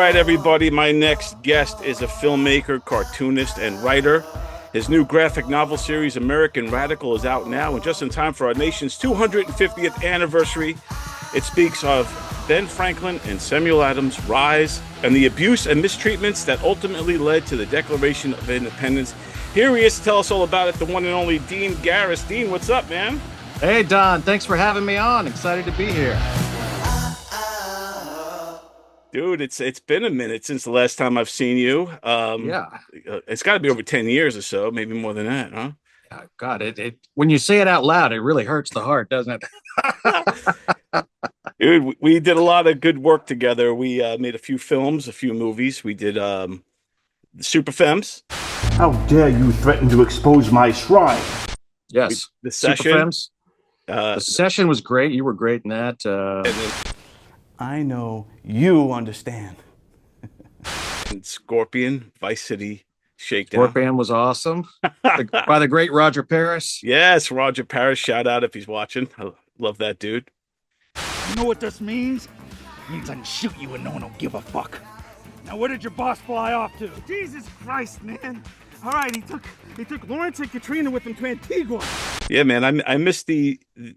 right, everybody. My next guest is a filmmaker, cartoonist, and writer. His new graphic novel series, American Radical, is out now and just in time for our nation's 250th anniversary. It speaks of Ben Franklin and Samuel Adams' rise and the abuse and mistreatments that ultimately led to the Declaration of Independence. Here he is to tell us all about it, the one and only Dean Garris. Dean, what's up, man? Hey, Don. Thanks for having me on. Excited to be here. Dude, it's been a minute since the last time I've seen you. Yeah. It's got to be over 10 years or so, maybe more than that, huh? God, when you say it out loud, it really hurts the heart, doesn't it? Dude, we did a lot of good work together. We made a few films, a few movies. We did the Super Femmes. How dare you threaten to expose my shrine? Yes. The Session. Super Femmes. The Session was great. You were great in that. And then I know you understand. Scorpion, Vice City Shakedown. Scorpion was awesome. By the great Roger Paris. Yes, Roger Paris. Shout out if he's watching. I love that dude. You know what this means? It means I can shoot you and no one will give a fuck. Now where did your boss fly off to? Jesus Christ, man. All right, he took Lawrence and Katrina with him to Antigua. Yeah, man, I miss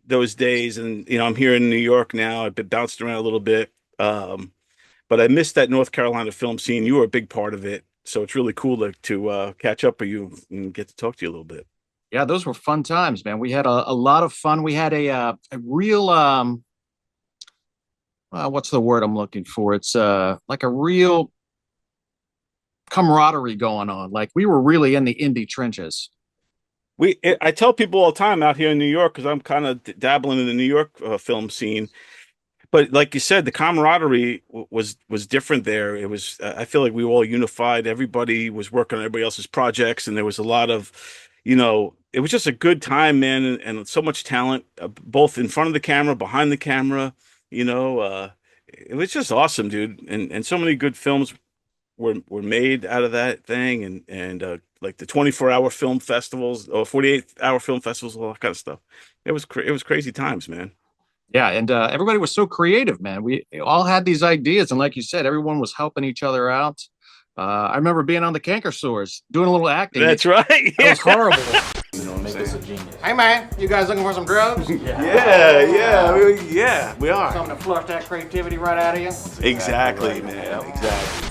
those days, and I'm here in New York now. I've been bounced around a little bit, but I miss that North Carolina film scene. You were a big part of it, so it's really cool to catch up with you and get to talk to you a little bit. Yeah, those were fun times, man. We had a lot of fun. We had a real what's the word I'm looking for? It's like a real camaraderie going on. Like we were really in the indie trenches. I tell people all the time out here in New York, because I'm kind of dabbling in the New York film scene, but like you said, the camaraderie was different there. It was I feel like we were all unified. Everybody was working on everybody else's projects, and there was a lot of, it was just a good time, man, and so much talent, both in front of the camera, behind the camera. It was just awesome, dude, and so many good films were made out of that thing, and like the 24-hour film festivals or 48-hour film festivals, all that kind of stuff. It was crazy times, man. Yeah, and everybody was so creative, man. We all had these ideas, and like you said, everyone was helping each other out. I remember being on the Canker Sores, doing a little acting. That's right. It was horrible. Make us a genius. Hey man, you guys looking for some drugs? Yeah, we are. Something to flush that creativity right out of you? Exactly, man. Exactly.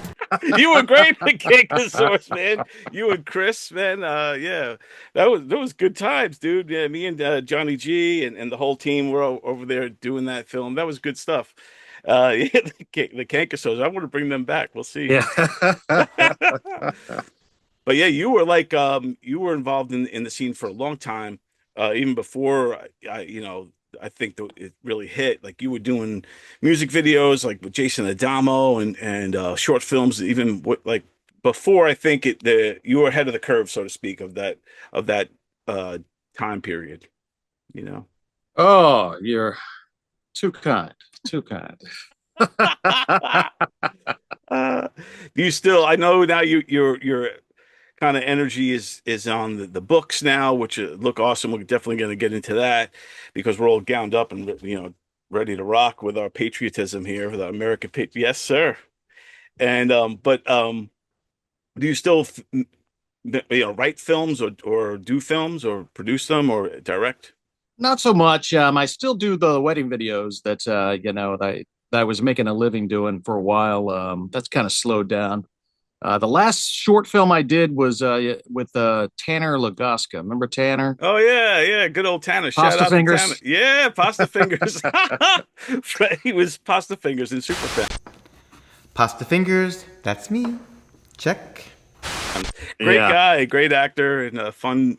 You were great at Canker Source, man. You and Chris, man. Yeah, that was good times, dude. Yeah, me and Johnny G and the whole team were over there doing that film. That was good stuff. Yeah, the Canker Source. I want to bring them back. We'll see. Yeah. But yeah, you were like you were involved in the scene for a long time, even before I think it really hit. Like you were doing music videos like with Jason Adamo and short films, even like before I think you were ahead of the curve, so to speak, of that time period. Oh, you're too kind. Too kind. Do you still? I know now you're kind of energy is on the books now, which look awesome. We're definitely going to get into that because we're all gowned up and ready to rock with our patriotism here, with our American yes, sir. And but do you still write films or do films or produce them or direct? Not so much. I still do the wedding videos that that I was making a living doing for a while. That's kind of slowed down. The last short film I did was with Tanner Lagoska. Remember Tanner? Oh yeah, good old Tanner. Pasta Shout out Fingers. to Tanner. Yeah, Pasta Fingers. He was Pasta Fingers in Superfan. Pasta Fingers, that's me. Check. Great guy, great actor, and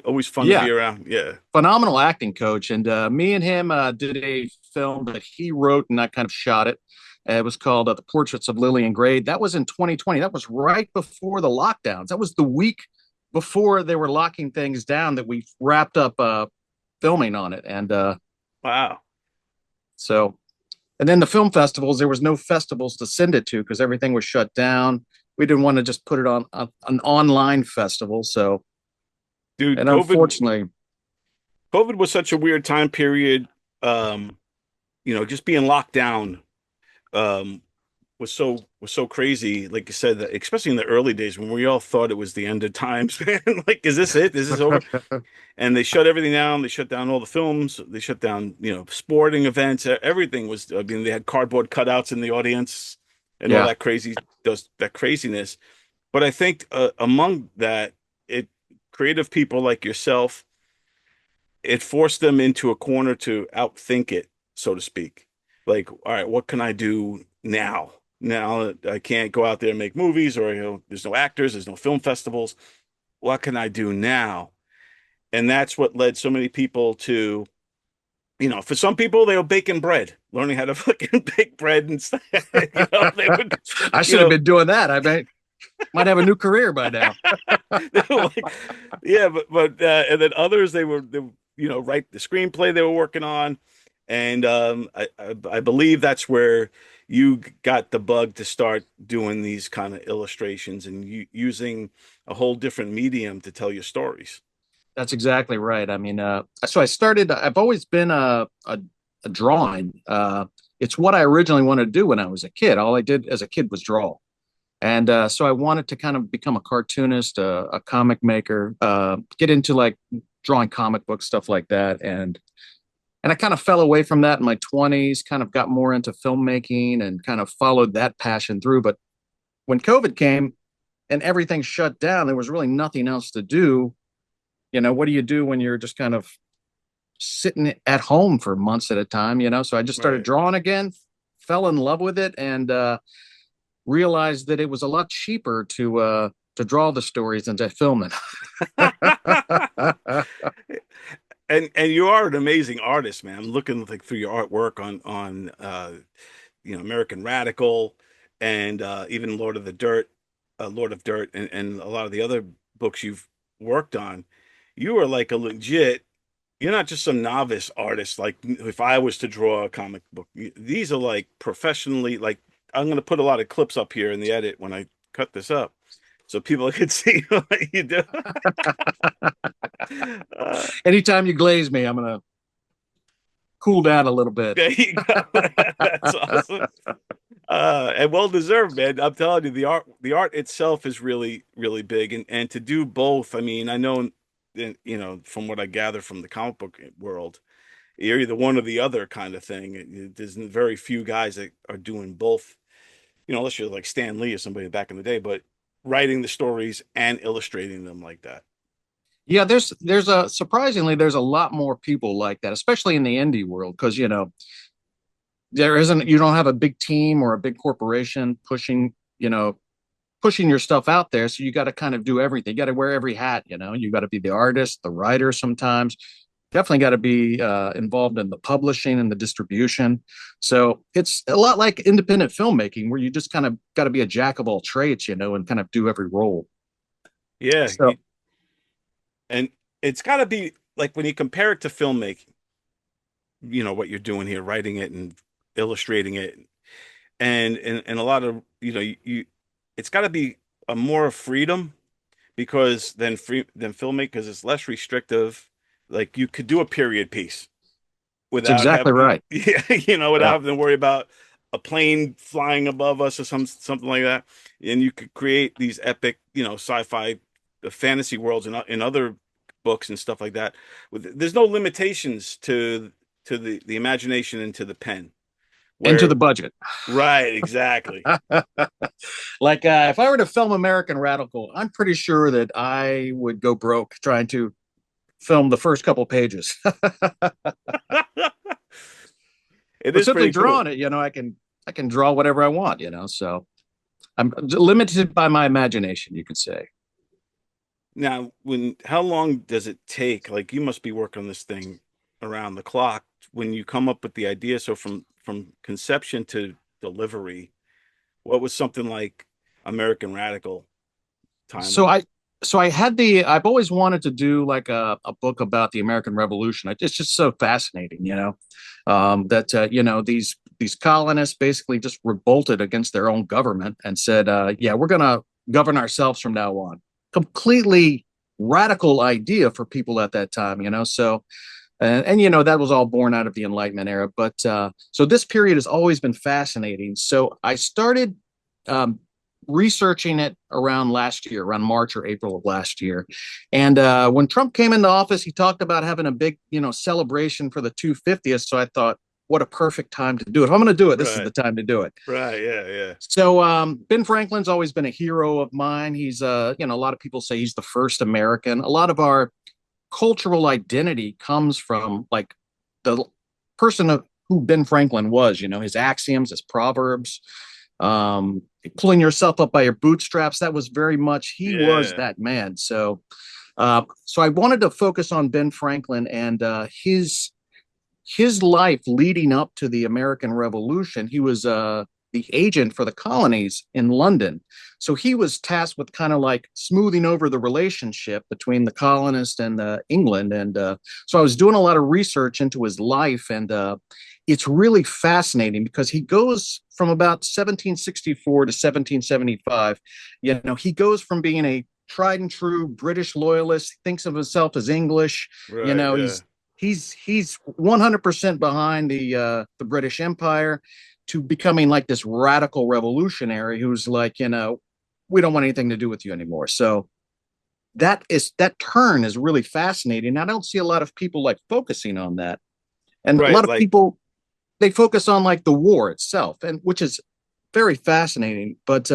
always fun to be around. Yeah, phenomenal acting coach. And me and him did a film that he wrote, and I kind of shot it. It was called The Portraits of Lillian Gray. That was in 2020. That was right before the lockdowns. That was the week before they were locking things down that we wrapped up filming on it. And wow. So, and then the film festivals, there was no festivals to send it to because everything was shut down. We didn't want to just put it on an online festival. So, dude, and unfortunately, COVID was such a weird time period. Just being locked down was so crazy, like you said, that especially in the early days when we all thought it was the end of times, man. Like, is this it? Is this over? And they shut everything down. They shut down all the films. They shut down, sporting events. Everything was. I mean, they had cardboard cutouts in the audience and all Yeah, that that craziness. But I think among that, it creative people like yourself, it forced them into a corner to outthink it, so to speak. Like, all right, what can I do now? Now that I can't go out there and make movies, or there's no actors, there's no film festivals. What can I do now? And that's what led so many people to, for some people, they were baking bread, learning how to fucking bake bread and stuff. They would, I should have been doing that. I might have a new career by now. they were like, yeah, and then others, they write the screenplay they were working on. And I believe that's where you got the bug to start doing these kind of illustrations and using a whole different medium to tell your stories. That's exactly right. I mean, so I've always been a drawing. It's what I originally wanted to do when I was a kid. All I did as a kid was draw. And so I wanted to kind of become a cartoonist, a comic maker, get into like drawing comic books, stuff like that. And I kind of fell away from that in my 20s, kind of got more into filmmaking and kind of followed that passion through. But when COVID came and everything shut down, there was really nothing else to do. What do you do when you're just kind of sitting at home for months at a time, So I just started drawing again, fell in love with it, and realized that it was a lot cheaper to draw the stories than to film it. And you are an amazing artist, man. I'm looking like through your artwork on American Radical, and even Lord of Dirt, and a lot of the other books you've worked on. You are like a legit. You're not just some novice artist. Like if I was to draw a comic book, these are like professionally. Like I'm going to put a lot of clips up here in the edit when I cut this up, so people can see what you do. Anytime you glaze me, I'm gonna cool down a little bit. There you go. That's awesome. And well deserved, man. I'm telling you, the art itself is really, really big, and to do both. I mean, I know, from what I gather from the comic book world, you're either one or the other kind of thing. There's very few guys that are doing both, unless you're like Stan Lee or somebody back in the day, but writing the stories and illustrating them like that. Yeah, there's surprisingly there's a lot more people like that, especially in the indie world, because you don't have a big team or a big corporation pushing your stuff out there. So you got to kind of do everything. You got to wear every hat, you got to be the artist, the writer sometimes. Definitely got to be involved in the publishing and the distribution. So it's a lot like independent filmmaking, where you just kind of got to be a jack of all trades, and kind of do every role. Yeah. So, and it's got to be like when you compare it to filmmaking, what you're doing here, writing it and illustrating it, and a lot of, it's got to be a more freedom, because than filmmakers, it's less restrictive. Like you could do a period piece that's without exactly right. without having to worry about a plane flying above us or something like that. And you could create these epic, sci-fi, fantasy worlds in other books and stuff like that. There's no limitations to the imagination and to the pen. And to the budget. Right, exactly. Like if I were to film American Radical, I'm pretty sure that I would go broke trying to film the first couple pages. It is simply pretty cool. drawing it, I can draw whatever I want, so I'm limited by my imagination, you could say. Now, how long does it take? Like you must be working on this thing around the clock when you come up with the idea. So from conception to delivery, what was something like American Radical time? I've always wanted to do like a book about the American Revolution. It's just so fascinating, that these colonists basically just revolted against their own government and said, yeah, we're going to govern ourselves from now on. Completely radical idea for people at that time, So And you know, that was all born out of the Enlightenment era. But so this period has always been fascinating. So I started um, researching it around last year, around March or April of last year. And when Trump came into office, he talked about having a big, you know, celebration for the 250th. So I thought, what a perfect time to do it. If I'm going to do it, this is the Right. time to do it. Right. Yeah. Yeah. So Ben Franklin's always been a hero of mine. He's you know, a lot of people say he's the first American. A lot of our cultural identity comes from like the person of who Ben Franklin was, you know, his axioms, his proverbs, um, pulling yourself up by your bootstraps. That was very much, he was Yeah. that man. So, so I wanted to focus on Ben Franklin and his life leading up to the American Revolution. He was the agent for the colonies in London. So he was tasked with kind of like smoothing over the relationship between the colonists and England. And so I was doing a lot of research into his life. And it's really fascinating because he goes from about 1764 to 1775. You know, he goes from being a tried and true British loyalist, thinks of himself as English. You Right. know, Yeah. he's 100% behind the British Empire to becoming like this radical revolutionary who's like, you know, we don't want anything to do with you anymore. So that turn is really fascinating. I don't see a lot of people like focusing on that. And a Right. lot of Like, people, they focus on like the war itself, and which is very fascinating. But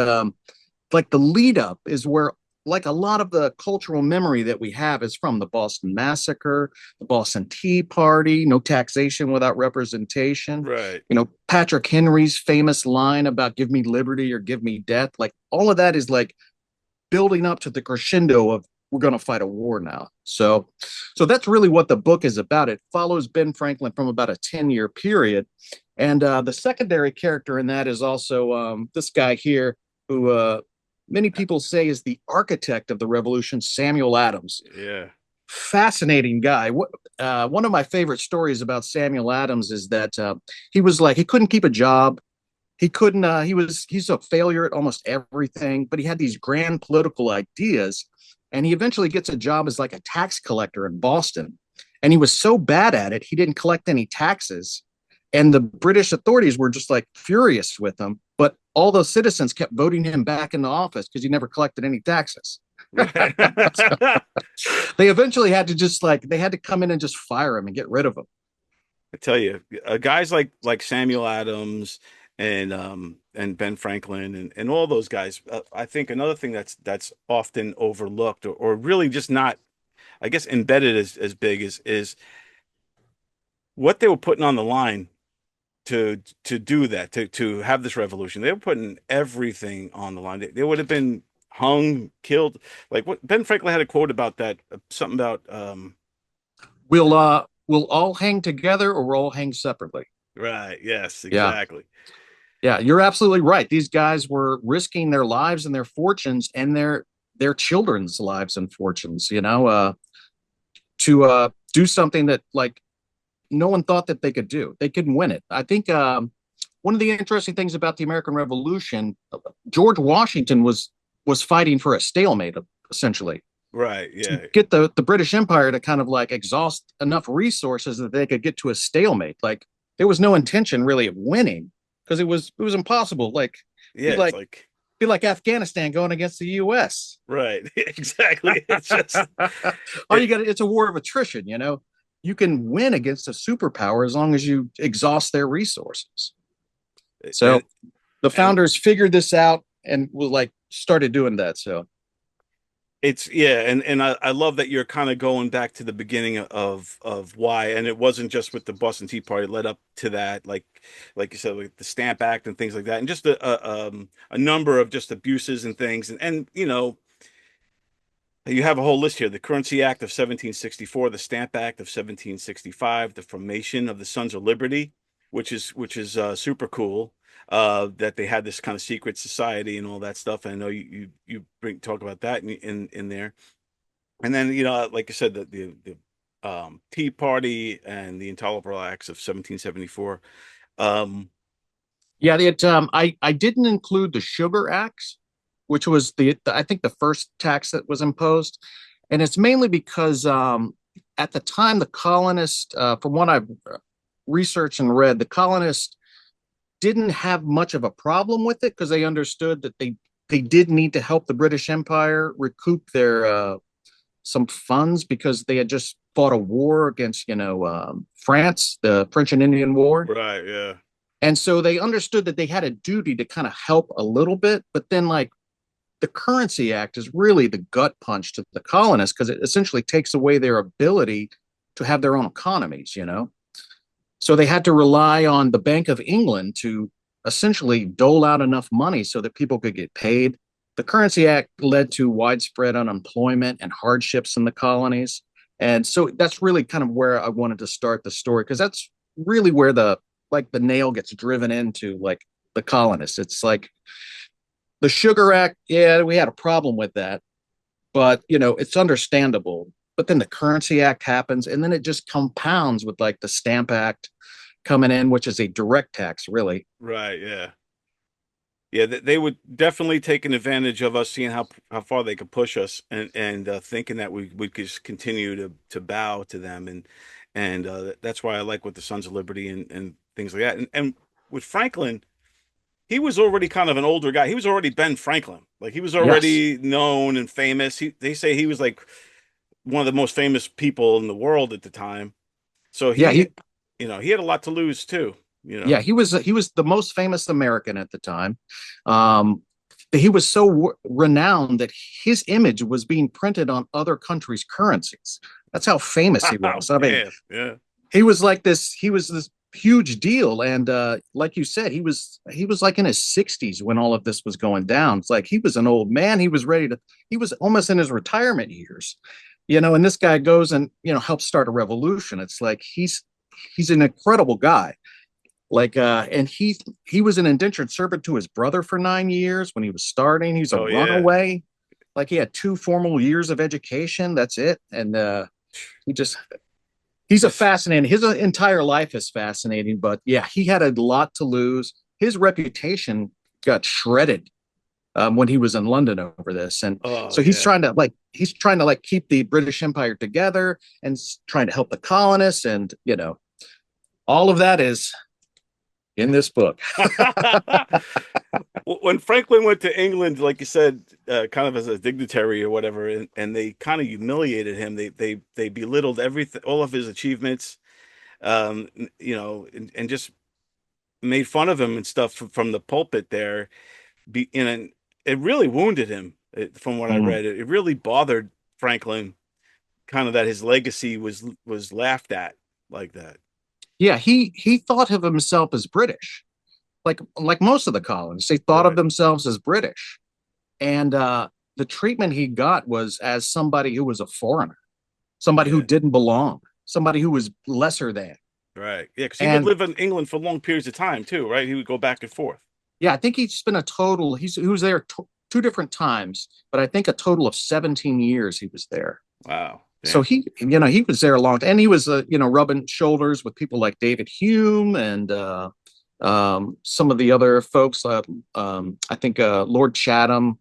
like the lead up is where like a lot of the cultural memory that we have is from the Boston Massacre, the Boston Tea Party, no taxation without representation. right. You know, Patrick Henry's famous line about give me liberty or give me death. Like all of that is like building up to the crescendo of we're going to fight a war now. So that's really what the book is about. It follows Ben Franklin from about a 10-year period. And the secondary character in that is also this guy here who many people say is the architect of the revolution, Samuel Adams. Yeah. Fascinating guy. One of my favorite stories about Samuel Adams is that he was like, he couldn't keep a job. He couldn't, he's a failure at almost everything, but he had these grand political ideas. And he eventually gets a job as like a tax collector in Boston. And he was so bad at it, he didn't collect any taxes. And the British authorities were just like furious with him. But all those citizens kept voting him back into office because he never collected any taxes. I They eventually had to just like, they had to come in and just fire him and get rid of him. tell you, guys like Samuel Adams and Ben Franklin and all those guys. I think another thing that's often overlooked or really just not, I guess, embedded as big is what they were putting on the line to do that, to have this revolution. They were putting everything on the line. They would have been hung, killed. Like what Ben Franklin had a quote about that, something about We'll all hang together or we'll all hang separately. right, yes, Yeah. exactly. Yeah, you're absolutely right. These guys were risking their lives and their fortunes and their children's lives and fortunes, you know, to do something that like no one thought that they could do. They couldn't win it. I think one of the interesting things about the American Revolution, George Washington was fighting for a stalemate, essentially, Right, to yeah. get the British Empire to kind of like exhaust enough resources that they could get to a stalemate. Like there was no intention really of winning because it was impossible. Like Yeah, be it's like like be like Afghanistan going against the U.S. right. Exactly. It's just All you it, got, it's a war of attrition. You know, you can win against a superpower as long as you exhaust their resources. So and the and founders figured this out and was like started doing that. So it's yeah, and I love that you're kind of going back to the beginning of why, and it wasn't just with the Boston Tea Party, it led up to that, like you said, like the Stamp Act and things like that, and just a number of just abuses and things, and you know, you have a whole list here: the Currency Act of 1764, the Stamp Act of 1765, the formation of the Sons of Liberty, which is super cool. That they had this kind of secret society and all that stuff. And I know you talk about that in there. And then you know, like I said, the Tea Party and the Intolerable Acts of 1774. Um, yeah, I didn't include the Sugar Acts, which was I think the first tax that was imposed, and it's mainly because at the time, the colonists, from what I've researched and read, the colonists didn't have much of a problem with it because they understood that they did need to help the British Empire recoup their some funds because they had just fought a war against, France, the French and Indian War. Right. Yeah. And so they understood that they had a duty to kind of help a little bit. But then, like, the Currency Act is really the gut punch to the colonists because it essentially takes away their ability to have their own economies. So they had to rely on the Bank of England to essentially dole out enough money so that people could get paid. The Currency Act led to widespread unemployment and hardships in the colonies. And so that's really kind of where I wanted to start the story, because that's really where the nail gets driven into, like, the colonists. It's like the Sugar Act, yeah, we had a problem with that, but it's understandable. But then the Currency Act happens, and then it just compounds with, like, the Stamp Act coming in, which is a direct tax, really. Right. Yeah. Yeah. They would definitely take an advantage of us seeing how far they could push us, and thinking that we could just continue to bow to them, and that's why I like with the Sons of Liberty and things like that. And with Franklin, he was already kind of an older guy. He was already Ben Franklin. Like, he was Yes. already known and famous. They say he was like one of the most famous people in the world at the time. So Yeah, he had a lot to lose too, yeah, he was the most famous American at the time. Um, he was so renowned that his image was being printed on other countries' currencies. That's how famous he Oh, was. I mean, man. Yeah. he was like this. He was this huge deal, and like you said, he was like in his 60s when all of this was going down. It's like he was an old man. He was ready to. He was almost in his retirement years. And this guy goes and helps start a revolution. It's like he's an incredible guy. Like, and he was an indentured servant to his brother for 9 years when he was starting. He's a Oh, yeah. runaway. Like, he had 2 formal years of education. That's it. And he just he's a Yes. fascinating. His entire life is fascinating. But yeah, he had a lot to lose. His reputation got shredded when he was in London over this, and Oh, so he's yeah. trying to keep the British Empire together and trying to help the colonists, and all of that is in this book. When Franklin went to England, like you said, kind of as a dignitary or whatever, and they kind of humiliated him. They belittled everything, all of his achievements, um, and just made fun of him and stuff from the pulpit there. And it really wounded him, from what I Mm. read. It really bothered Franklin, kind of, that his legacy was laughed at like that. Yeah, he thought of himself as British, like most of the colonists. They thought of Right. themselves as British, and the treatment he got was as somebody who was a foreigner, somebody who Yeah. didn't belong, somebody who was lesser than. Right. Yeah, because he would And live in England for long periods of time too, right? He would go back and forth. yeah, I think he spent a total. He was there 2 different times, but I think a total of 17 years he was there. Wow. So Damn. he was there a long time, and he was, rubbing shoulders with people like David Hume and some of the other folks. I think Lord Chatham,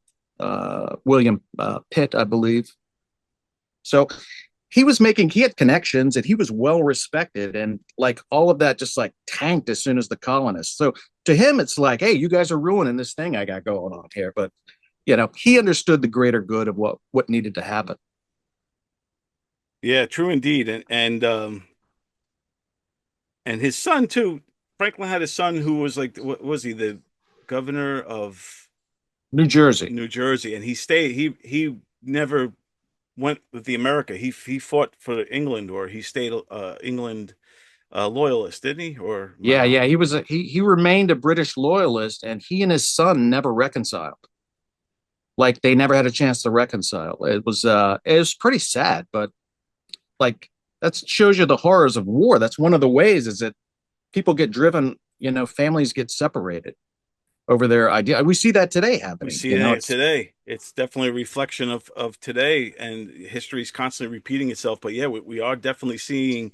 William Pitt, I believe. So he had connections, and he was well respected, and like all of that just like tanked as soon as the colonists. So to him, it's like, hey, you guys are ruining this thing I got going on here. But he understood the greater good of what needed to happen. Yeah, true indeed. And his son too. Franklin had a son who was like, what was he, the governor of New Jersey. New Jersey, and he stayed. He never went with the America. He fought for England, or he stayed England loyalist, didn't he? Or am I Yeah, wrong? yeah, he remained a British loyalist, and he and his son never reconciled. Like, they never had a chance to reconcile. It was pretty sad, but like, that shows you the horrors of war. That's one of the ways, is that people get driven, families get separated over their idea. We see that today We happening. see that today. It's definitely a reflection of today, and history is constantly repeating itself. But yeah, we are definitely seeing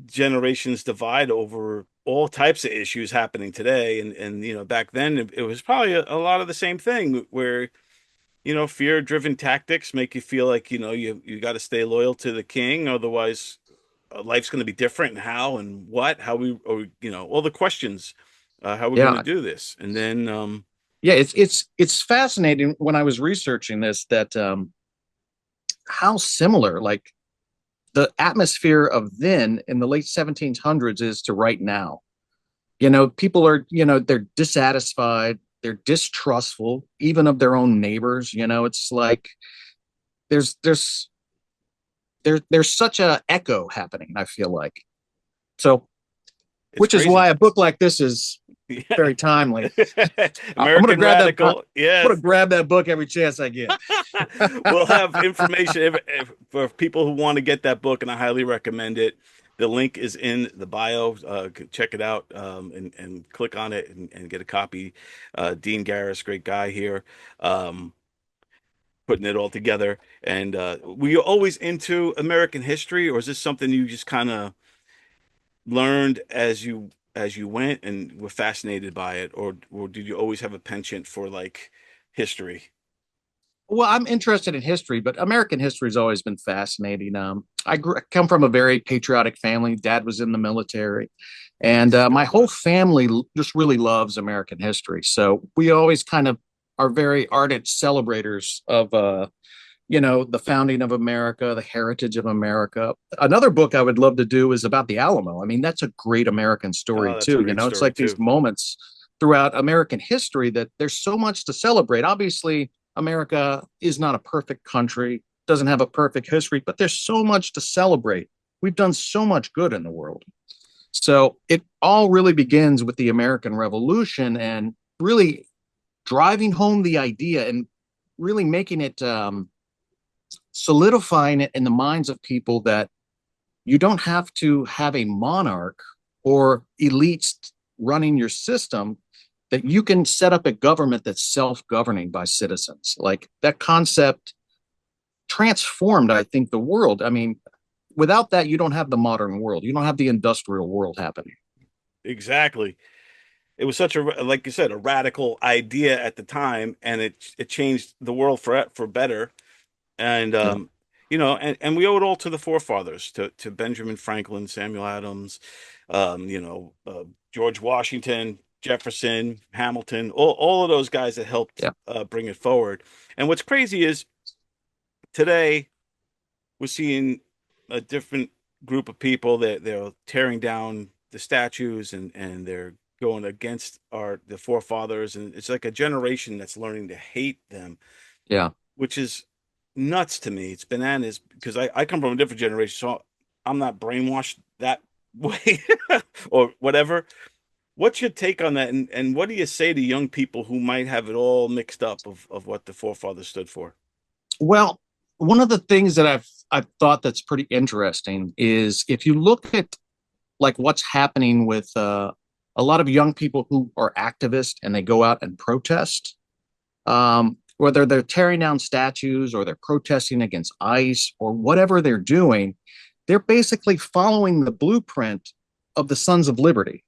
generations divide over all types of issues happening today. And back then it was probably a lot of the same thing, where fear-driven tactics make you feel like, you got to stay loyal to the king, otherwise life's going to be different. And how and what, how we, or, all the questions, how we're going to Yeah, do this. And then, yeah, it's fascinating when I was researching this that how similar like the atmosphere of then in the late 1700s is to right now. People are, they're dissatisfied, they're distrustful, even of their own neighbors. It's like there's there's there's such a echo happening, I feel like. So, it's which is why crazy. a book like this is very timely. I'm gonna American grab that. I'm Radical. gonna Yes. grab that book every chance I get. We'll have information for people who want to get that book, and I highly recommend it. The link is in the bio. Check it out, and click on it and get a copy. Dean Garris, great guy here, putting it all together. And were you always into American history, or is this something you just kind of learned as you went and were fascinated by it, or did you always have a penchant for like history? Well, I'm interested in history, but American history has always been fascinating. I come from a very patriotic family. Dad was in the military, and Nice. my whole family just really loves American history. So we always kind of are very ardent celebrators of, the founding of America, the heritage of America. Another book I would love to do is about the Alamo. I mean, that's a great American story Oh, that's a too. great It's story like these too. moments throughout American history that there's so much to celebrate. Obviously, America is not a perfect country, doesn't have a perfect history, but there's so much to celebrate. We've done so much good in the world. So it all really begins with the American Revolution and really driving home the idea and really making it, solidifying it in the minds of people that you don't have to have a monarch or elites running your system, that you can set up a government that's self-governing by citizens. Like that concept transformed, I think, the world. I mean, without that, you don't have the modern world. You don't have the industrial world happening. Exactly. It was such a, like you said, a radical idea at the time, and it changed the world for better. And Yeah. and we owe it all to the forefathers, to Benjamin Franklin, Samuel Adams, George Washington, Jefferson, Hamilton, all of those guys that helped Yeah. bring it forward. And what's crazy is today we're seeing a different group of people that they're tearing down the statues, and they're going against the forefathers, and it's like a generation that's learning to hate them, Yeah. which is nuts to me. It's bananas because I come from a different generation, so I'm not brainwashed that way or whatever. What's your take on that? And what do you say to young people who might have it all mixed up of what the forefathers stood for? Well, one of the things that I've thought that's pretty interesting is if you look at like what's happening with a lot of young people who are activists and they go out and protest, whether they're tearing down statues or they're protesting against ICE or whatever they're doing, they're basically following the blueprint of the Sons of Liberty.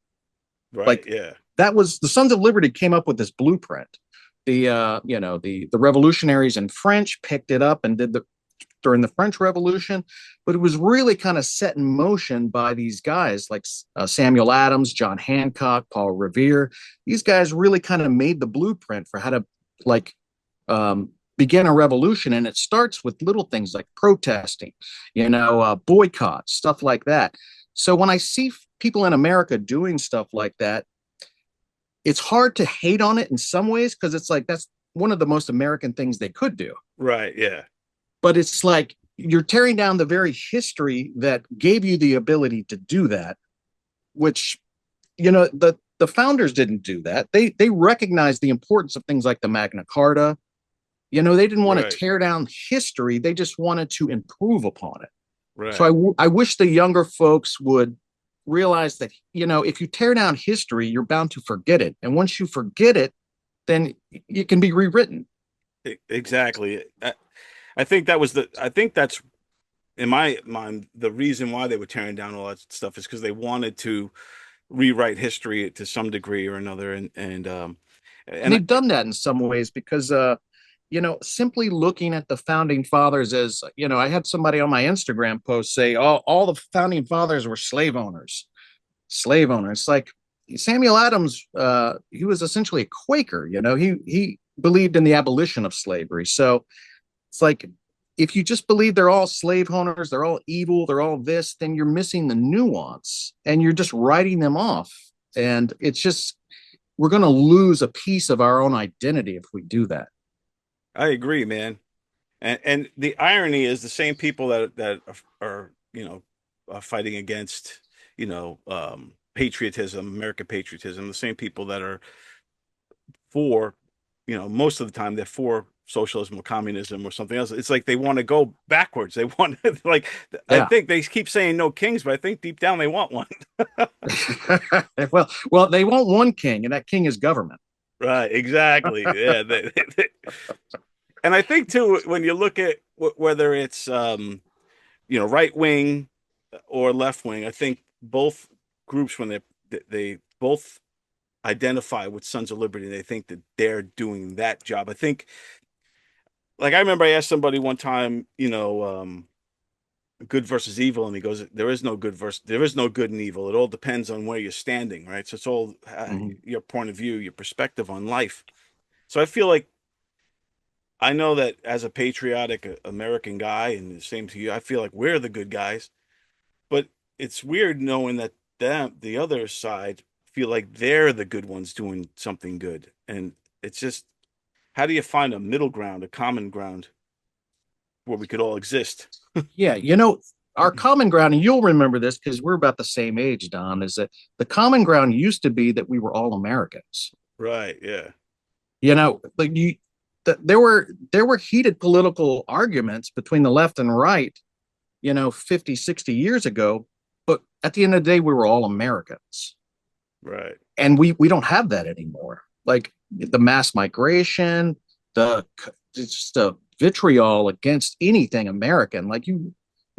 Right. Like Yeah. that was the Sons of Liberty came up with this blueprint. The revolutionaries in French picked it up and did the during the French Revolution, but it was really kind of set in motion by these guys like Samuel Adams, John Hancock, Paul Revere. These guys really kind of made the blueprint for how to like begin a revolution, and it starts with little things like protesting, boycotts, stuff like that. So when I see people in America doing stuff like that, it's hard to hate on it in some ways because it's like that's one of the most American things they could do. Right. Yeah. But it's like you're tearing down the very history that gave you the ability to do that, which the founders didn't do that. They recognized the importance of things like the Magna Carta. They didn't want to Right. tear down history. They just wanted to improve upon it. Right. So I wish the younger folks would realize that, if you tear down history, you're bound to forget it. And once you forget it, then it can be rewritten. Exactly. I think that's in my mind the reason why they were tearing down all that stuff is because they wanted to rewrite history to some degree or another. And And they've done that in some ways because, simply looking at the founding fathers as, I had somebody on my Instagram post say, all the founding fathers were slave owners. Slave owners. It's like Samuel Adams, he was essentially a Quaker, he believed in the abolition of slavery. So it's like, if you just believe they're all slave owners, they're all evil, they're all this, then you're missing the nuance and you're just writing them off. And it's just, we're going to lose a piece of our own identity if we do that. I agree, man. And the irony is the same people that are fighting against patriotism, American patriotism, the same people that are for, most of the time they're for socialism or communism or something else. It's like they want to go backwards. They want like I think they keep saying no kings, but I think deep down they want one. well, they want one king, and that king is government. Right, exactly. Yeah. And I think too, when you look at whether it's right wing or left wing, I think both groups, when they both identify with Sons of Liberty, they think that they're doing that job. I think, like, I remember I asked somebody one time, good versus evil, and he goes, there is no good and evil. It all depends on where you're standing, right? So it's all your point of view, your perspective on life. So I feel like, I know that as a patriotic American guy, and the same to you, I feel like we're the good guys, but it's weird knowing that the other side feel like they're the good ones doing something good. And it's just, how do you find a middle ground, a common ground where we could all exist? Yeah, our common ground, and you'll remember this because we're about the same age, Don, is that the common ground used to be that we were all Americans. Right, yeah. There were heated political arguments between the left and right, 50, 60 years ago, but at the end of the day, we were all Americans. Right. And we don't have that anymore. Like the mass migration, just the vitriol against anything American. Like you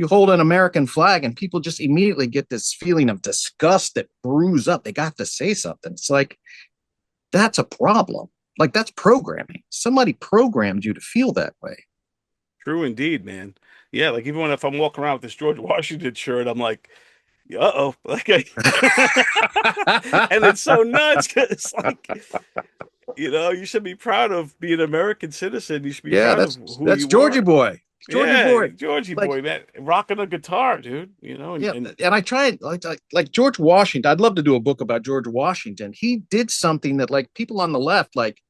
hold an American flag and people just immediately get this feeling of disgust that brews up. They got to say something. It's like, that's a problem. Like, that's programming. Somebody programmed you to feel that way. True indeed, man. Yeah, like even if I'm walking around with this George Washington shirt, I'm like, uh-oh. Like, and it's so nuts. It's like, you should be proud of being an American citizen. You should be proud of who that's you Georgie are. boy. Georgie boy, man, rocking a guitar, dude. And I tried like George Washington. I'd love to do a book about George Washington. He did something that, like, people on the left, like,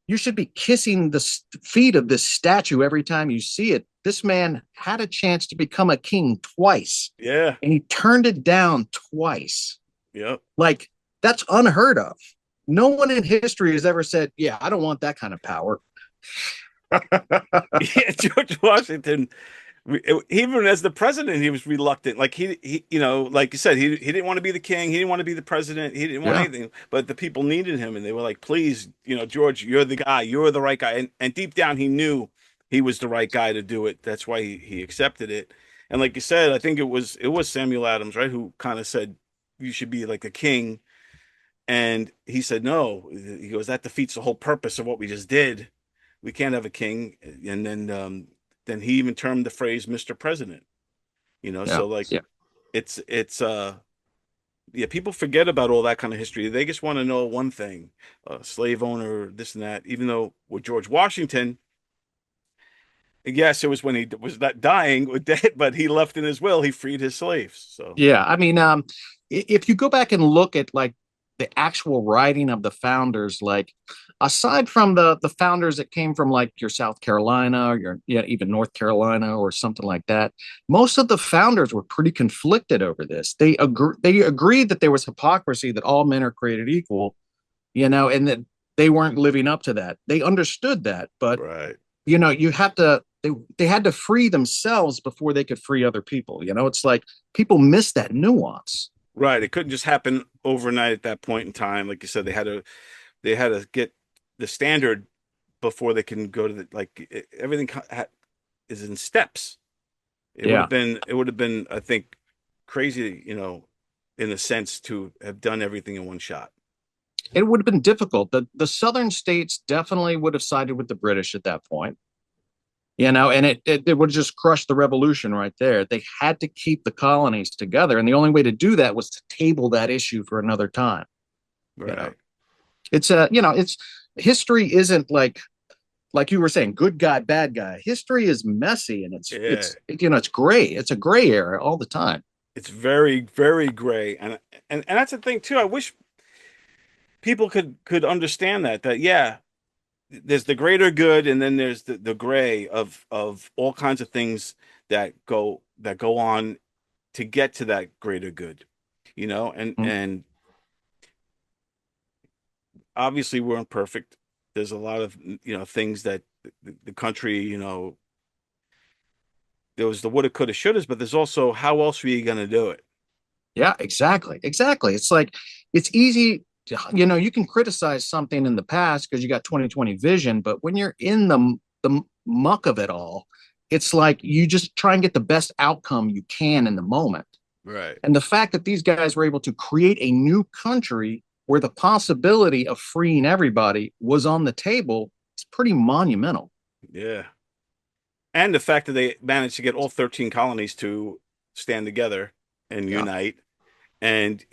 you should be kissing the feet of this statue every time you see it. This man had a chance to become a king twice. Yeah. And he turned it down twice. Yep. Like, that's unheard of. No one in history has ever said, yeah, I don't want that kind of power. Yeah, George Washington, even as the president, he was reluctant. Like he like you said, he didn't want to be the king. He didn't want to be the president. He didn't want anything. But the people needed him, and they were like, "Please, George, you're the guy. You're the right guy." And deep down, he knew he was the right guy to do it. That's why he accepted it. And like you said, I think it was Samuel Adams, right, who kind of said you should be like a king, and he said no. He goes, that defeats the whole purpose of what we just did. We can't have a king. And then he even termed the phrase Mr. President, so like, it's people forget about all that kind of history. They just want to know one thing, slave owner, this and that, even though with George Washington, yes, it was when he was not dying or dead, but he left in his will, he freed his slaves. So, yeah, I mean, if you go back and look at, like, the actual writing of the founders, like, aside from the founders that came from, like, your South Carolina or even North Carolina or something like that, most of the founders were pretty conflicted over this. They agreed that there was hypocrisy, that all men are created equal, and that they weren't living up to that. They understood that, but right. You have to. They had to free themselves before they could free other people. It's like people miss that nuance. Right. It couldn't just happen overnight at that point in time. Like you said, they had to get the standard before they can go to everything is in steps. It would have been, I think, crazy, in a sense, to have done everything in one shot. it would have been difficult. The southern states definitely would have sided with the British at that point, and it would just crush the revolution right there. They had to keep the colonies together, and the only way to do that was to table that issue for another time. Right. You know, it's history isn't like you were saying, good guy, bad guy. History is messy, and it's gray. It's a gray area all the time. It's very, very gray, and that's the thing too. I wish people could understand that yeah, there's the greater good, and then there's the gray of all kinds of things that go on to get to that greater good, and obviously we're imperfect. There's a lot of things that the country, there was the woulda, coulda, shouldas, but there's also how else are you going to do it? Yeah, exactly. It's like it's easy. You can criticize something in the past because you got 2020 vision, but when you're in the muck of it all, it's like you just try and get the best outcome you can in the moment. Right. And the fact that these guys were able to create a new country where the possibility of freeing everybody was on the table is pretty monumental. Yeah. And the fact that they managed to get all 13 colonies to stand together and unite. And,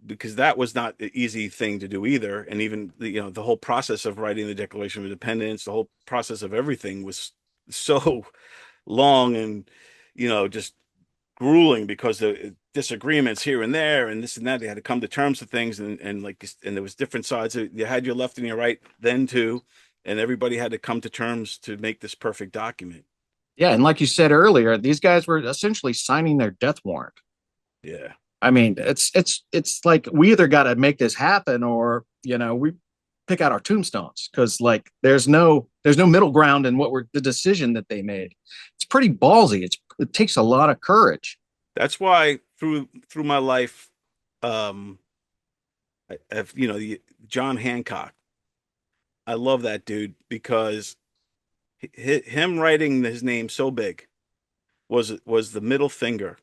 because that was not an easy thing to do either. And even, the whole process of writing the Declaration of Independence, the whole process of everything was so long and, just grueling because the disagreements here and there and this and that. They had to come to terms with things. And there was different sides. You had your left and your right then too. And everybody had to come to terms to make this perfect document. Yeah. And like you said earlier, these guys were essentially signing their death warrant. Yeah. I mean, it's like we either got to make this happen or, we pick out our tombstones because like there's no middle ground in the decision that they made. It's pretty ballsy. It takes a lot of courage. That's why through my life, John Hancock, I love that dude because him writing his name so big was the middle finger.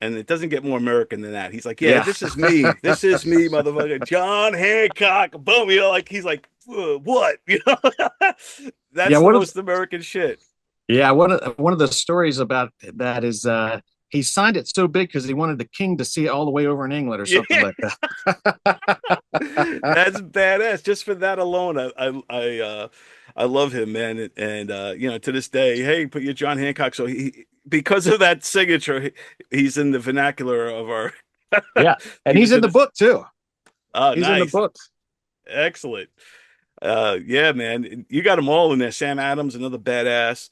And it doesn't get more American than that. He's like, yeah. This is me. This is me, motherfucker. John Hancock. Boom. He's like, what? That's the most American shit. Yeah. One of the stories about that is he signed it so big because he wanted the king to see it all the way over in England or something like that. That's badass. Just for that alone, I love him, man. And to this day, hey, put your John Hancock. So because of that signature, he's in the vernacular of our. Yeah, and he's in the book too. Oh, he's nice. in the book. Excellent. Yeah, man, you got them all in there. Sam Adams, another badass.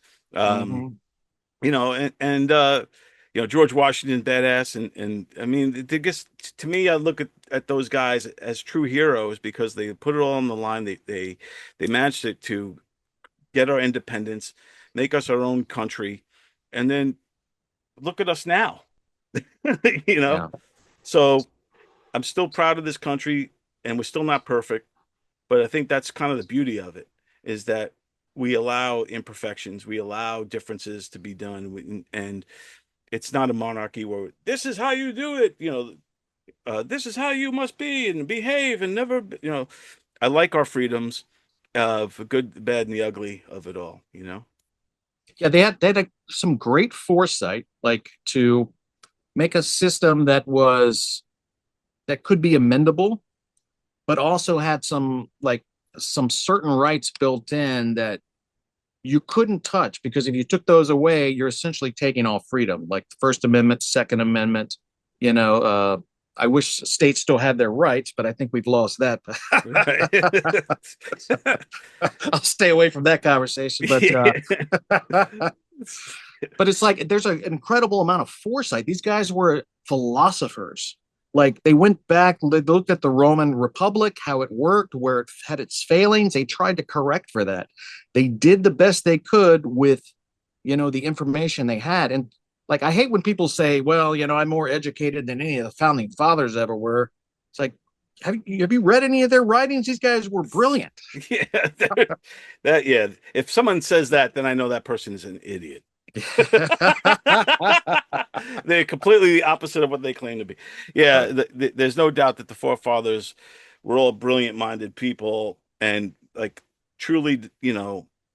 George Washington, badass, and I mean, to me, I look at those guys as true heroes because they put it all on the line. They managed to get our independence, make us our own country, and then look at us now. Yeah. So I'm still proud of this country, and we're still not perfect, but I think that's kind of the beauty of it is that we allow imperfections, we allow differences to be done, and it's not a monarchy where this is how you do it, this is how you must be and behave and never, I like our freedoms, the good, the bad, and the ugly of it all, Yeah, they had some great foresight, like to make a system that could be amendable, but also had some certain rights built in that you couldn't touch because if you took those away, you're essentially taking all freedom, like the First Amendment, Second Amendment. I wish states still had their rights, but I think we've lost that. I'll stay away from that conversation. But it's like there's an incredible amount of foresight. These guys were philosophers. Like they went back, they looked at the Roman Republic, how it worked, where it had its failings. They tried to correct for that. They did the best they could with, the information they had. And like, I hate when people say, well, I'm more educated than any of the founding fathers ever were. It's like, have you read any of their writings? These guys were brilliant. Yeah. If someone says that, then I know that person is an idiot. They're completely the opposite of what they claim to be. Yeah, there's no doubt that the forefathers we're all brilliant-minded people and like truly,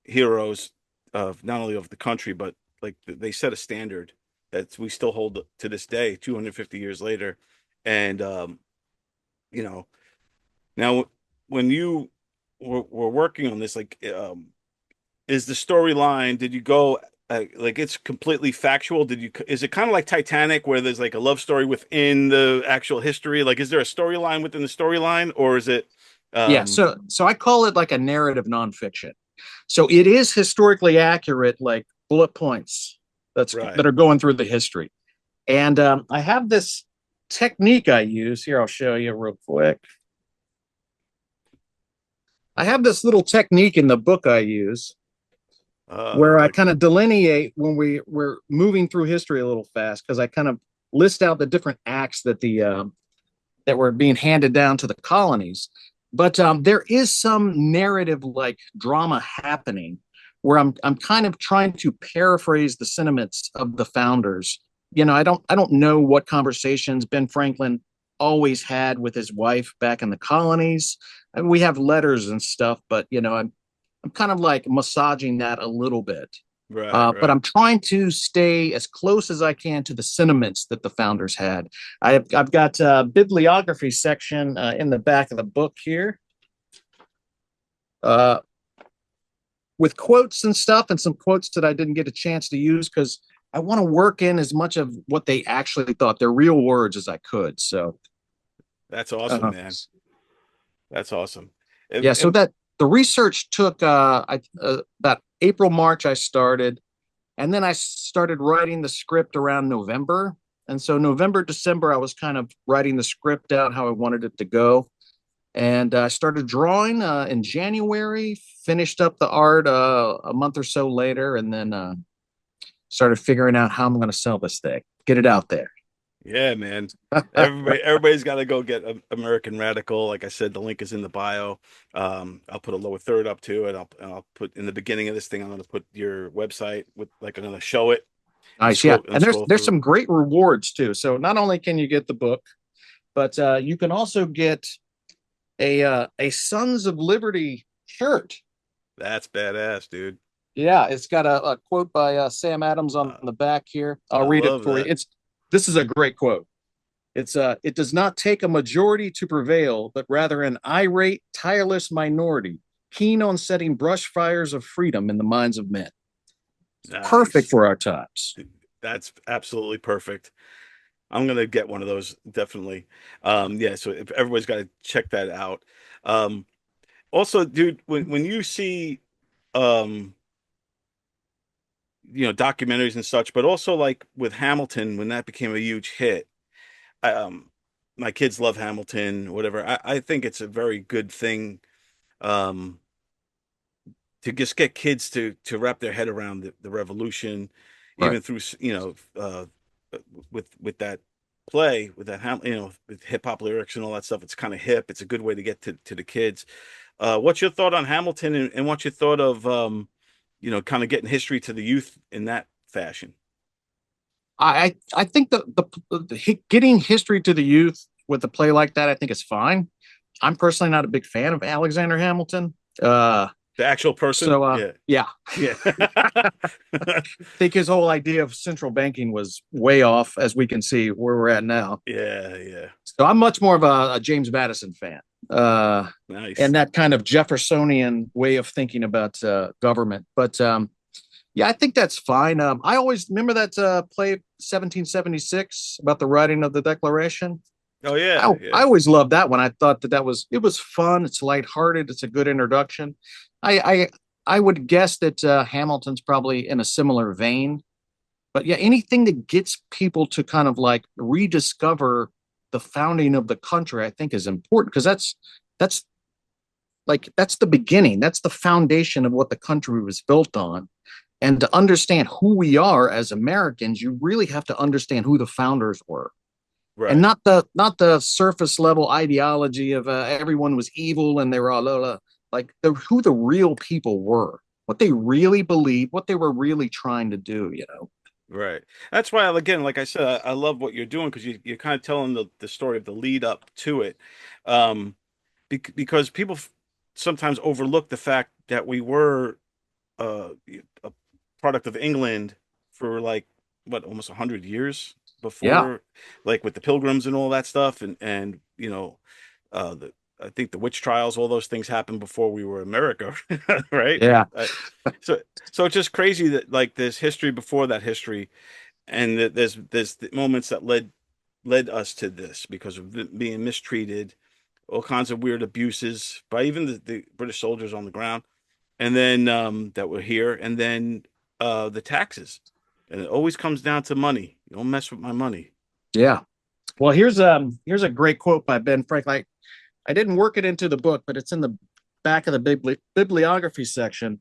heroes of not only of the country, but like they set a standard that we still hold to this day, 250 years later. And you know, now when you were working on this, like, is the storyline, did you go like it's completely factual? Is it kind of like Titanic where there's like a love story within the actual history? Like, is there a storyline within the storyline, or is it Yeah, um so I call it like a narrative nonfiction. So it is historically accurate, like bullet points right. that are going through the history. And I have this technique I use here. I'll show you real quick. I have this little technique in the book I use where I Like, kind of delineate when we're moving through history a little fast because I kind of list out the different acts that were being handed down to the colonies. But there is some narrative like drama happening where I'm kind of trying to paraphrase the sentiments of the founders. I don't know what conversations Ben Franklin always had with his wife back in the colonies. I mean, we have letters and stuff, but I'm kind of like massaging that a little bit. right, But right. I'm trying to stay as close as I can to the sentiments that the founders had. I've got a bibliography section in the back of the book here uh, with quotes and stuff, and some quotes that I didn't get a chance to use because I want to work in as much of what they actually thought, their real words, as I could. So, That's awesome, uh, man. That's awesome. yeah, so that the research took about April, March, I started. And then I started writing the script around November. And so November, December, I was kind of writing the script out how I wanted it to go. And I started drawing in January, finished up the art a month or so later, and then started figuring out how I'm going to sell this thing, get it out there. Yeah, man. Everybody's got to go get American Radical. Like I said, the link is in the bio. I'll put a lower third up to it. I'll put in the beginning of this thing. I'm going to put your website with like I'm going to show it and Nice, yeah. And there's scroll there's through. some great rewards too. So not only can you get the book, but you can also get a Sons of Liberty shirt. That's badass, dude. Yeah, it's got a quote by Sam Adams on Uh, the back here. I'll I read it love for you. that. This is a great quote. It does not take a majority to prevail, but rather an irate, tireless minority, keen on setting brush fires of freedom in the minds of men. Perfect Nice. for our times. That's absolutely perfect. I'm gonna get one of those definitely. Yeah, so if everybody's got to check that out. Um, Also, dude, when you see um documentaries and such, but also like with Hamilton when that became a huge hit. I, my kids love Hamilton, whatever. I think it's a very good thing um to just get kids to wrap their head around the revolution, Right. even through with that play, with that with hip hop lyrics and all that stuff. It's kind of hip. It's a good way to get to the kids. What's your thought on Hamilton, and what's your thought of kind of getting history to the youth in that fashion? I think getting history to the youth with a play like that, I think is fine. I'm personally not a big fan of Alexander Hamilton. The actual person? So Yeah. yeah, Yeah. I think his whole idea of central banking was way off, as we can see where we're at now. Yeah, yeah. So I'm much more of a James Madison fan, Nice. and that kind of Jeffersonian way of thinking about government. But yeah, I think that's fine. I always remember that play 1776 about the writing of the Declaration. Oh yeah, I yeah. always loved that one. I thought that it was fun. It's lighthearted. It's a good introduction. I I, I would guess that Hamilton's probably in a similar vein. But yeah, anything that gets people to kind of like rediscover the founding of the country, I think is important because that's that's the beginning. That's the foundation of what the country was built on. And to understand who we are as Americans, you really have to understand who the founders were, and Right. not the surface level ideology of everyone was evil and they were all like who the real people were, what they really believed, what they were really trying to do. Right. That's why, again, like I said, I love what you're doing because you're kind of telling the story of the lead up to it. Um, because people sometimes overlook the fact that we were a product of England for like what almost 100 years Yeah. before, like with the Pilgrims and all that stuff, and the I think the witch trials, all those things happened before we were America, right? Yeah. So so it's just crazy that like there's history before that history, and that there's the moments that led us to this because of being mistreated, all kinds of weird abuses by even the British soldiers on the ground, and then that were here, and then the taxes, and it always comes down to money. You don't mess with my money. Yeah. Well, here's a great quote by Ben Franklin. I didn't work it into the book, but it's in the back of the bibliography section.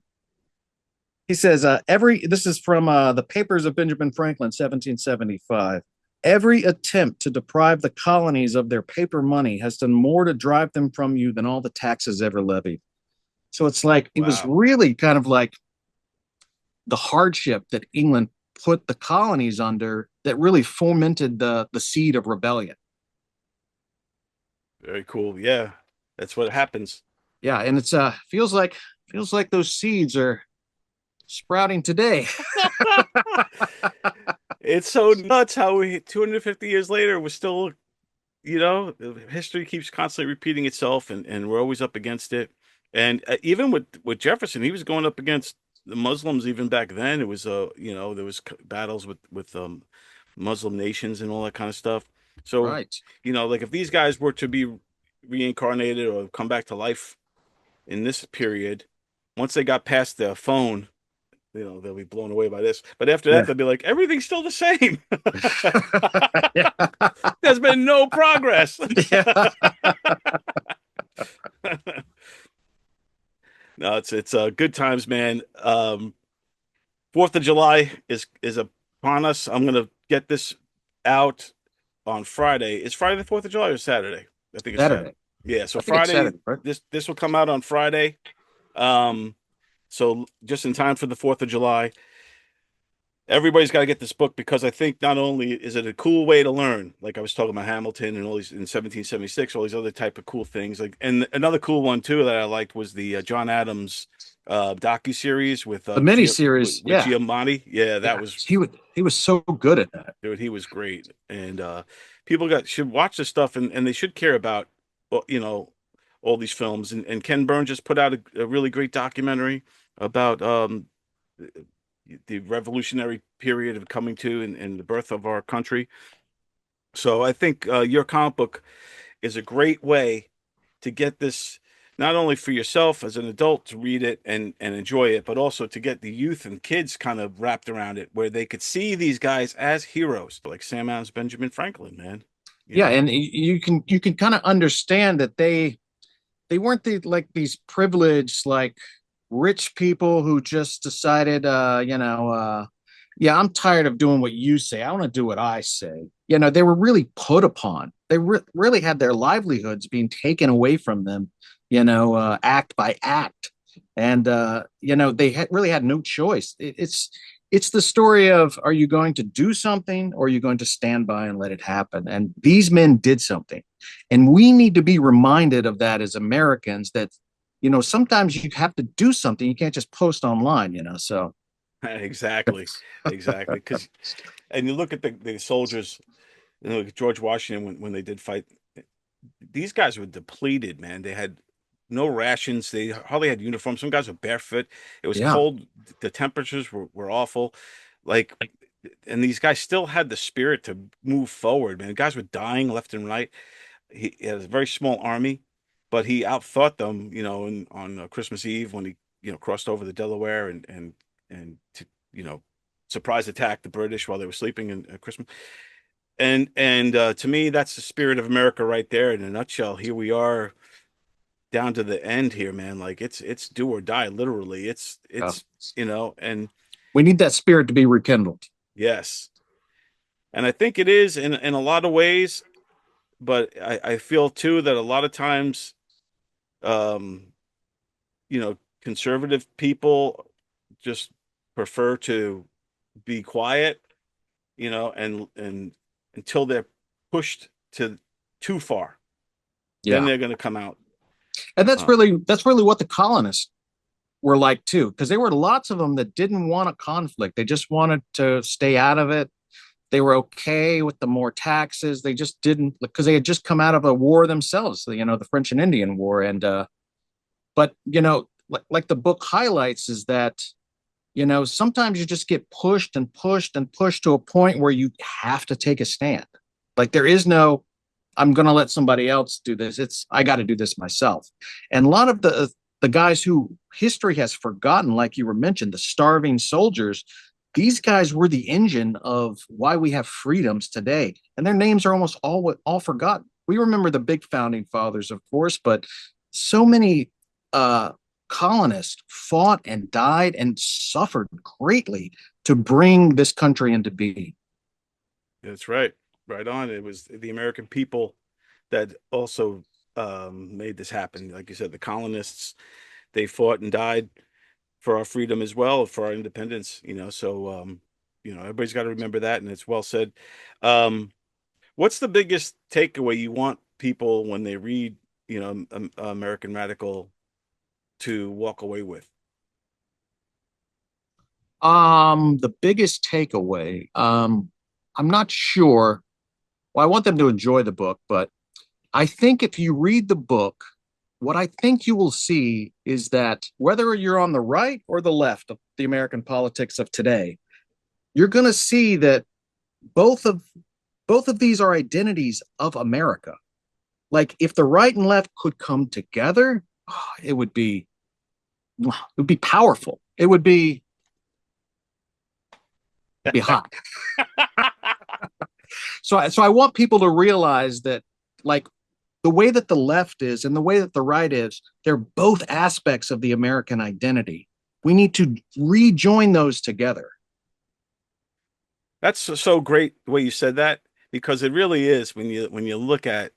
He says, this is from the Papers of Benjamin Franklin, 1775. Every attempt to deprive the colonies of their paper money has done more to drive them from you than all the taxes ever levied. So it's like, it was Wow. really kind of like the hardship that England put the colonies under that really fomented the seed of rebellion. Very cool. Yeah, that's what happens. Yeah, and it's feels like those seeds are sprouting today. It's so nuts how we 250 years later we're still, history keeps constantly repeating itself, and we're always up against it. And even with Jefferson, he was going up against the Muslims even back then. It was there was battles with Muslim nations and all that kind of stuff. So, Right. like if these guys were to be reincarnated or come back to life in this period, once they got past the phone, they'll be blown away by this. But after that, Yeah. they'll be like, everything's still the same. Yeah. There's been no progress. Yeah. No, it's good times, man. 4th of July is upon us. I'm gonna get this out on Friday. Is Friday the 4th of July or Saturday? I think it's Saturday. Saturday. Yeah, so I think it's Friday, Saturday, right? this will come out on Friday. So just in time for the 4th of July. Everybody's got to get this book because I think not only is it a cool way to learn, like I was talking about Hamilton and all these in 1776, all these other type of cool things. Like, and another cool one too that I liked was the John Adams docu-series with The miniseries. with Yeah. Giamatti. Yeah, that Yeah. was, He was so good at that. dude, he was great. And people should watch this stuff, and they should care about all these films. And Ken Burns just put out a really great documentary about the revolutionary period of coming to and the birth of our country. So I think your comic book is a great way to get this, not only for yourself as an adult to read it and enjoy it, but also to get the youth and kids kind of wrapped around it, where they could see these guys as heroes, like Sam Adams, Benjamin Franklin, man. Yeah, and you can kind of understand that they weren't like these privileged like rich people who just decided yeah, I'm tired of doing what you say. I want to do what I say. They were really put upon. They really had their livelihoods being taken away from them, act by act. And, they really had no choice. It's the story of, are you going to do something or are you going to stand by and let it happen? And these men did something. And we need to be reminded of that as Americans, that, sometimes you have to do something. You can't just post online, so. Exactly. Because, and you look at the soldiers, like George Washington when they did fight, these guys were depleted, man. They had no rations. They hardly had uniforms. Some guys were barefoot. It was Yeah. cold. The temperatures were awful. Like, and these guys still had the spirit to move forward, man. Guys were dying left and right. He had a very small army, but he outthought them, on Christmas Eve when he, crossed over the Delaware and to surprise attack the British while they were sleeping in Christmas. And to me, that's the spirit of America right there in a nutshell. Here we are down to the end here, man. Like it's do or die, literally. It's and We need that spirit to be rekindled. yes. And I think it is in a lot of ways, but I feel too that a lot of times um conservative people just prefer to be quiet, and until they're pushed to too far, then Yeah. they're going to come out And that's really what the colonists were like too, because there were lots of them that didn't want a conflict. They just wanted to stay out of it. They were okay with the more taxes. They just didn't, because they had just come out of a war themselves, the French and Indian War. And but like the book highlights is that sometimes you just get pushed and pushed and pushed to a point where you have to take a stand. Like there is no, I'm going to let somebody else do this. It's, I got to do this myself. And a lot of the guys who history has forgotten, like you were mentioned, the starving soldiers, these guys were the engine of why we have freedoms today. And their names are almost all forgotten. We remember the big founding fathers, of course, but so many colonists fought and died and suffered greatly to bring this country into being. That's right. Right on. It was the American people that also made this happen. Like you said, the colonists, they fought and died for our freedom as well, for our independence, so everybody's got to remember that, and it's well said. What's the biggest takeaway you want people when they read, American Radical to walk away with? The biggest takeaway, I'm not sure. Well, I want them to enjoy the book, but I think if you read the book, what I think you will see is that whether you're on the right or the left of the American politics of today, you're going to see that both of these are identities of America. Like if the right and left could come together, it would be powerful. It would be hot. So I want people to realize that, like, the way that the left is and the way that the right is, they're both aspects of the American identity. We need to rejoin those together. That's so great the way you said that, because it really is, when you look at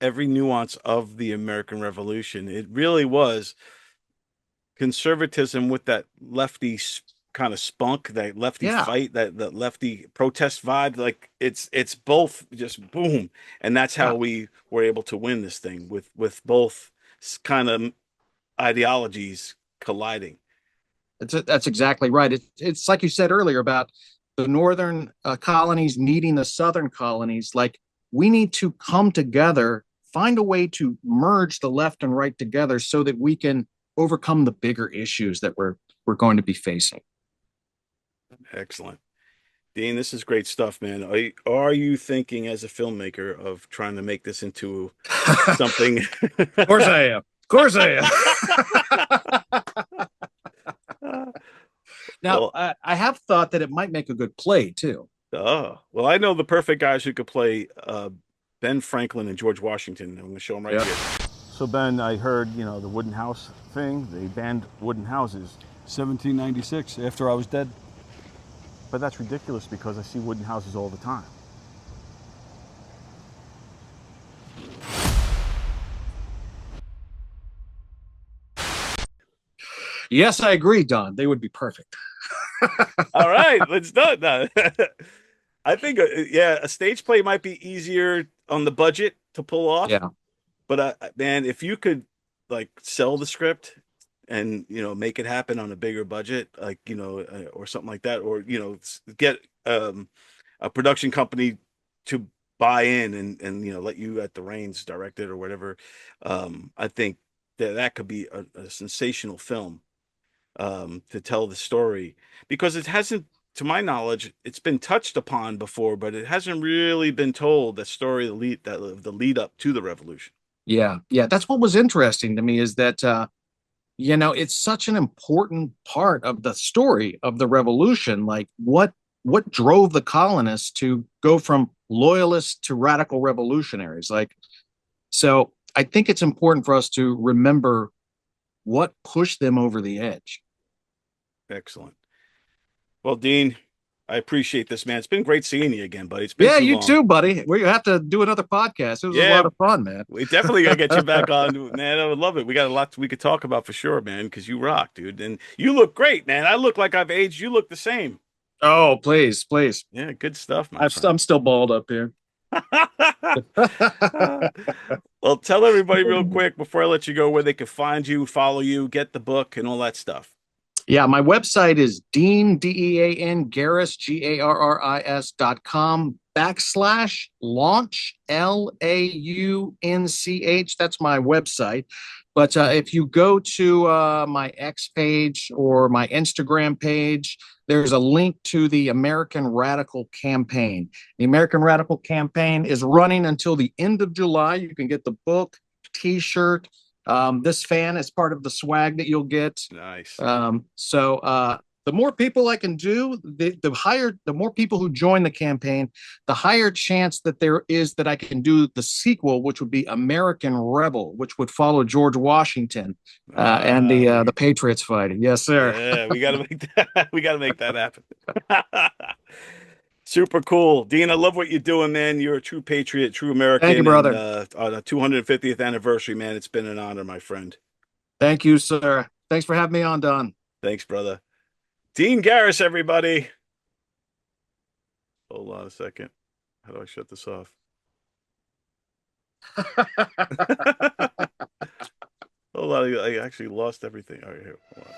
every nuance of the American Revolution, it really was conservatism with that lefty kind of spunk, that lefty fight, that lefty protest vibe. Like it's both just boom, and that's how we were able to win this thing with both kind of ideologies colliding. That's exactly right. It's like you said earlier about the northern colonies needing the southern colonies. Like we need to come together, find a way to merge the left and right together so that we can overcome the bigger issues that we're going to be facing. Excellent. Dean, this is great stuff, man. Are you thinking as a filmmaker of trying to make this into something? Of course I am. Of course I am. Now, well, I have thought that it might make a good play too. Oh, well, I know the perfect guys who could play Ben Franklin and George Washington. I'm going to show them right here. So Ben, I heard, the wooden house thing, they banned wooden houses. 1796, after I was dead. But that's ridiculous because I see wooden houses all the time. Yes, I agree, Don. They would be perfect. All right, let's do it now. I think, a stage play might be easier on the budget to pull off. Yeah. But man, if you could like sell the script and make it happen on a bigger budget, like or something like that, or get a production company to buy in and let you at the reins direct it or whatever, I think that could be a sensational film to tell the story, because it hasn't, to my knowledge, it's been touched upon before, but it hasn't really been told, the story, the lead up to the revolution. Yeah, that's what was interesting to me, is that it's such an important part of the story of the revolution. Like what drove the colonists to go from loyalists to radical revolutionaries? Like, so I think it's important for us to remember what pushed them over the edge. Excellent. Well, Dean, I appreciate this, man. It's been great seeing you again, buddy. It's been Yeah, too you long. too, buddy. We have to do another podcast. It was a lot of fun, man. We definitely got to get you back on, man. I would love it. We got a lot we could talk about for sure, man, because you rock, dude. And you look great, man. I look like I've aged. You look the same. Oh, please. Yeah, good stuff, man. I'm still bald up here. Well, tell everybody real quick before I let you go where they can find you, follow you, get the book, and all that stuff. Yeah, my website is Dean, Dean Garris, Garris.com /launch, LAUNCH. That's my website. But if you go to my X page or my Instagram page, there's a link to the American Radical Campaign. The American Radical Campaign is running until the end of July. You can get the book, T-shirt. This fan is part of the swag that you'll get. Nice. So the more people I can do, the more people who join the campaign, the higher chance that there is that I can do the sequel, which would be American Rebel, which would follow George Washington and the Patriots fighting. Yes, sir. Yeah, we gotta make that. We gotta make that happen. Super cool, Dean. I love what you're doing, man. You're a true patriot, true American. Thank you, brother. And, on the 250th anniversary, man, it's been an honor, my friend. Thank you, sir. Thanks for having me on, Don. Thanks, brother. Dean Garris, everybody. Hold on a second. How do I shut this off? Hold on, I actually lost everything. All right, here. Hold on.